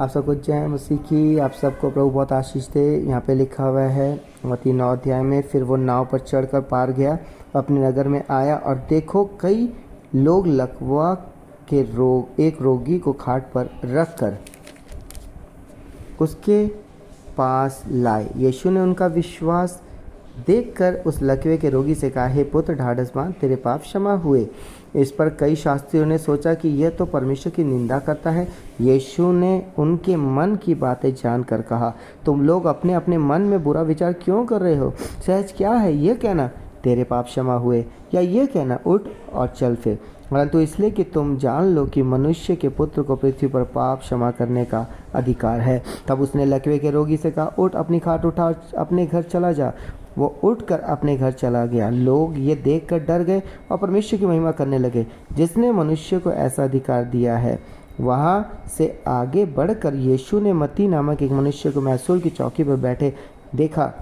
आप सबको जय मसीह की। आप सबको प्रभु बहुत आशीष दे। यहाँ पे लिखा हुआ है मत्ती 9 अध्याय में, फिर वो नाव पर चढ़कर पार गया, अपने नगर में आया और देखो कई लोग लकवा के एक रोगी को खाट पर रखकर उसके पास लाए। यीशु ने उनका विश्वास देखकर उस लकवे के रोगी से कहा, हे पुत्र, ढाढ़स बांध, तेरे पाप क्षमा हुए। इस पर कई शास्त्रियों ने सोचा कि यह तो परमेश्वर की निंदा करता है। यीशु ने उनके मन की बातें जानकर कहा, तुम लोग अपने अपने मन में बुरा विचार क्यों कर रहे हो? सहज क्या है ये कहना, तेरे पाप क्षमा हुए, या ये कहना, उठ और चल फिर? परंतु इसलिए कि तुम जान लो कि मनुष्य के पुत्र को पृथ्वी पर पाप क्षमा करने का अधिकार है। तब उसने लकवे के रोगी से कहा, उठ, अपनी खाट उठा और अपने घर चला जा। वो उठकर अपने घर चला गया। लोग ये देखकर डर गए और परमेश्वर की महिमा करने लगे, जिसने मनुष्य को ऐसा अधिकार दिया है। वहाँ से आगे बढ़कर यीशु ने मत्ती नामक एक मनुष्य को महसूल की चौकी पर बैठे देखा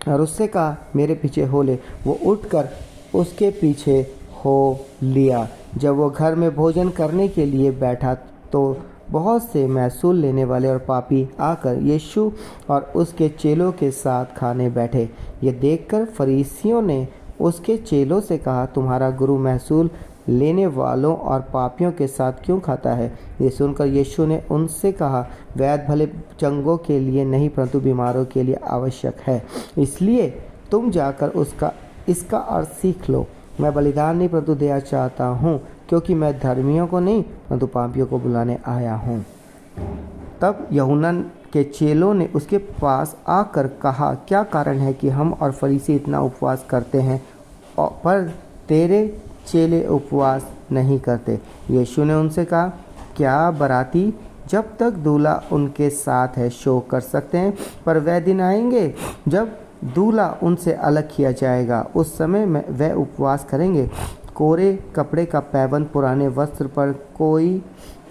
और उससे कहा, मेरे पीछे हो ले। वो उठकर उसके पीछे हो लिया। जब वो घर में भोजन करने के लिए बैठा तो बहुत से महसूल लेने वाले और पापी आकर यीशु और उसके चेलों के साथ खाने बैठे। ये देखकर फरीसियों ने उसके चेलों से कहा, तुम्हारा गुरु महसूल लेने वालों और पापियों के साथ क्यों खाता है? ये सुनकर यीशु ने उनसे कहा, वैद्य भले चंगों के लिए नहीं परंतु बीमारों के लिए आवश्यक है। इसलिए तुम जाकर इसका अर्थ सीख लो। मैं बलिदान नहीं परंतु दया चाहता हूँ, क्योंकि मैं धर्मियों को नहीं परंतु पापियों को बुलाने आया हूँ। तब यूहन्ना के चेलों ने उसके पास आकर कहा, क्या कारण है कि हम और फरीसी इतना उपवास करते हैं पर तेरे चेले उपवास नहीं करते? यीशु ने उनसे कहा, क्या बराती जब तक दूल्हा उनके साथ है शोक कर सकते हैं? पर वह दिन आएंगे जब दूल्हा उनसे अलग किया जाएगा, उस समय में वह उपवास करेंगे। कोरे कपड़े का पैबंद पुराने वस्त्र पर कोई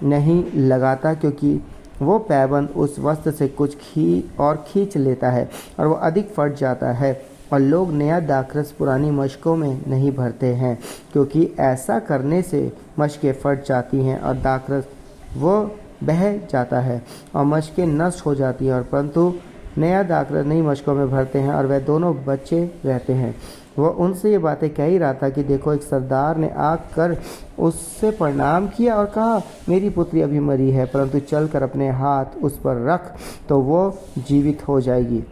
नहीं लगाता, क्योंकि वो पैबंद उस वस्त्र से कुछ खींच लेता है और वो अधिक फट जाता है। और लोग नया दाखरस पुरानी मशकों में नहीं भरते हैं, क्योंकि ऐसा करने से मशकें फट जाती हैं और दाखरस वो बह जाता है और मशकें नष्ट हो जाती हैं। और परंतु नया दाखरस नई मशकों में भरते हैं और वह दोनों बचे रहते हैं। वह उनसे ये बातें कह ही रहा था कि देखो, एक सरदार ने आकर उससे प्रणाम किया और कहा, मेरी पुत्री अभी मरी है, परंतु चलकर अपने हाथ उस पर रख तो वो जीवित हो जाएगी।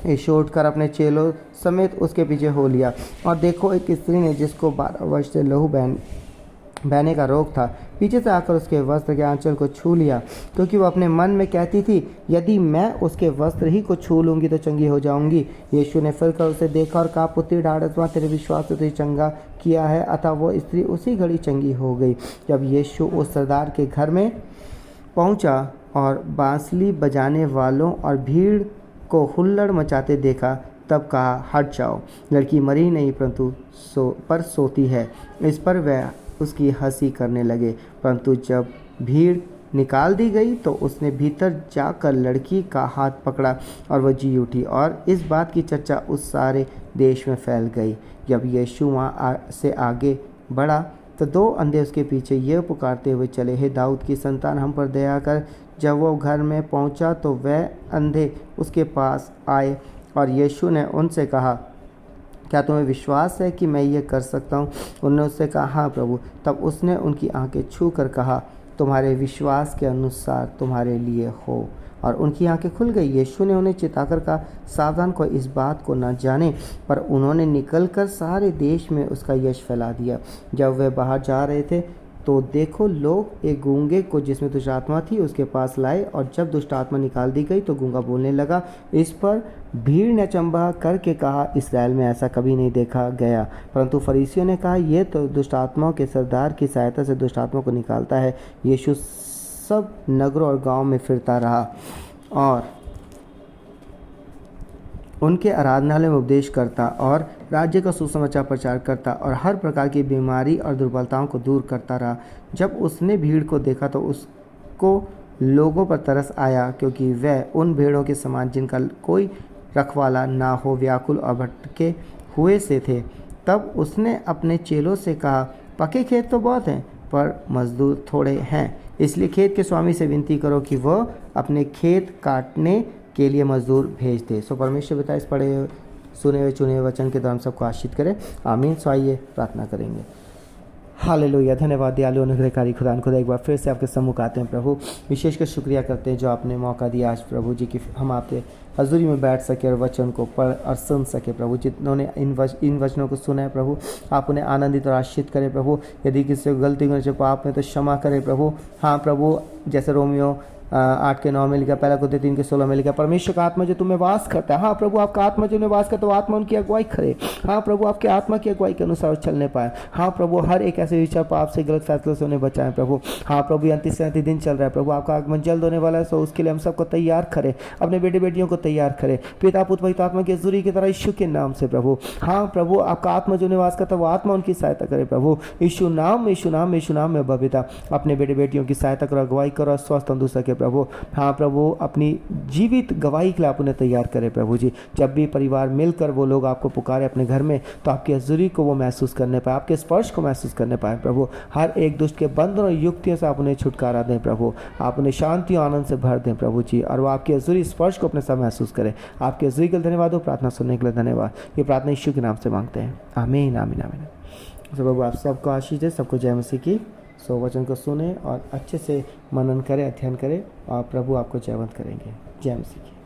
यीशु उठकर अपने चेलों समेत उसके पीछे हो लिया। और देखो, एक स्त्री ने जिसको 12 वर्ष से लहू बहने का रोग था, पीछे से आकर उसके वस्त्र के आंचल को छू लिया, क्योंकि वो अपने मन में कहती थी, यदि मैं उसके वस्त्र ही को छू लूँगी तो चंगी हो जाऊंगी। यीशु ने फिर कर उसे देखा और कहा, पुत्री, ढाढ़स बांध, तेरे विश्वास से तुझे चंगा किया है। अतः वो स्त्री उसी घड़ी चंगी हो गई। जब यीशु उस सरदार के घर में पहुंचा और बांसुरी बजाने वालों और भीड़ को हुल्लड़ मचाते देखा, तब कहा, हट जाओ, लड़की मरी नहीं परंतु सोती है। इस पर वह उसकी हंसी करने लगे। परंतु जब भीड़ निकाल दी गई तो उसने भीतर जाकर लड़की का हाथ पकड़ा और वह जी उठी, और इस बात की चर्चा उस सारे देश में फैल गई। जब यीशु वहाँ से आगे बढ़ा तो 2 अंधे उसके पीछे यह पुकारते हुए चले, हे दाऊद की संतान, हम पर दया कर। जब वो घर में पहुंचा तो वह अंधे उसके पास आए और यीशु ने उनसे कहा, क्या तुम्हें विश्वास है कि मैं ये कर सकता हूँ? उन्होंने उससे कहा, हाँ प्रभु। तब उसने उनकी आंखें छू कर कहा, तुम्हारे विश्वास के अनुसार तुम्हारे लिए हो, और उनकी आंखें खुल गई। यीशु ने उन्हें चिताकर कहा, सावधान, कोई इस बात को न जाने। पर उन्होंने निकलकर सारे देश में उसका यश फैला दिया। जब वे बाहर जा रहे थे तो देखो, लोग एक गूंगे को जिसमें दुष्ट आत्मा थी उसके पास लाए, और जब दुष्ट आत्मा निकाल दी गई तो गूंगा बोलने लगा। इस पर भीड़ ने अचंभा करके कहा, इसराइल में ऐसा कभी नहीं देखा गया। परंतु फरीसियों ने कहा, यह तो दुष्ट आत्माओं के सरदार की सहायता से दुष्ट आत्मा को निकालता है। यीशु सब नगरों और गांव में फिरता रहा और उनके आराधनालय में उपदेश करता और राज्य का सुसमाचार प्रचार करता और हर प्रकार की बीमारी और दुर्बलताओं को दूर करता रहा। जब उसने भीड़ को देखा तो उसको लोगों पर तरस आया, क्योंकि वह उन भेड़ों के समान जिनका कोई रखवाला ना हो व्याकुल और भटके हुए से थे। तब उसने अपने चेलों से कहा, पके खेत तो बहुत हैं पर मजदूर थोड़े हैं। इसलिए खेत के स्वामी से विनती करो कि वह अपने खेत काटने के लिए मजदूर भेज दे। सो परमेश्वर पिता इस पढ़े सुने हुए चुने हुए वचन के द्वारा हम सबको आशीष करे, आमीन। सो आइए प्रार्थना करेंगे। हालेलुया, धन्यवाद दयालु अनुग्रहकारी खुदा, एक बार फिर से आपके सम्मुख आते हैं प्रभु। विशेषकर शुक्रिया करते हैं जो आपने मौका दिया आज प्रभु जी कि हम आपके हजूरी में बैठ सके और वचन को पढ़ और सुन सके प्रभु। जिन्होंने इन वचनों को सुना है प्रभु, आप उन्हें आनंदित और आशीषित करें प्रभु। यदि किसी को गलती होने से पाप में तो क्षमा करें प्रभु। हाँ प्रभु, जैसे रोमियो 8:9 में लिखा, पहला कुरिन्थियों 3:16 में लिखा, परमेश्वर का आत्मा जो तुम्हें वास करता है। हाँ प्रभु, आपका आत्मा जो उन्हें वास करता है वो आत्मा उनकी अगुवाई करे। हाँ प्रभु, आपके आत्मा की अगुवाई के अनुसार चलने पाए। हाँ प्रभु, हर एक ऐसे विचार पाप से गलत फैसलों से उन्हें बचाएं प्रभु। हाँ प्रभु, अंतिम से अंतिम दिन चल रहा है प्रभु, आपका आगमन जल्द होने वाला है। सो उसके लिए हम सबको तैयार करें, अपने बेटे बेटियों को तैयार करें पिता पुत्र पवित्र आत्मा की हजूरी की तरह यीशु के नाम से प्रभु। हाँ प्रभु, आपका आत्मा जो निवास करता है वो आत्मा उनकी सहायता करे प्रभु। यीशु नाम यीशु नाम यीशु नाम में बबिता अपने बेटे बेटियों की सहायता करो, अगुवाई करो और स्वस्थ तंदुरुस्त सके प्रभु। हाँ प्रभु, अपनी जीवित गवाही के लिए आप उन्हें तैयार करें प्रभु जी। जब भी परिवार मिलकर वो लोग आपको पुकारे अपने घर में, तो आपकी हजूरी को वो महसूस करने पाए, आपके स्पर्श को महसूस करने पाए प्रभु। हर एक दुष्ट के बंधन और युक्तियों से आप उन्हें छुटकारा दें प्रभु। आप उन्हें शांति और आनंद से भर दें प्रभु जी, और वो आपकी हजूरी स्पर्श को अपने साथ महसूस करें। आपकी हजूरी के लिए धन्यवाद हो, प्रार्थना सुनने के लिए धन्यवाद। ये प्रार्थना यीशु के नाम से मांगते हैं, आमीन आमीन आमीन। तो प्रभु आप सबको आशीष दे, सबको जय मसीह की। सो वचन को सुने और अच्छे से मनन करें, अध्ययन करें, और प्रभु आपको जयवंत करेंगे। जय मसीह की।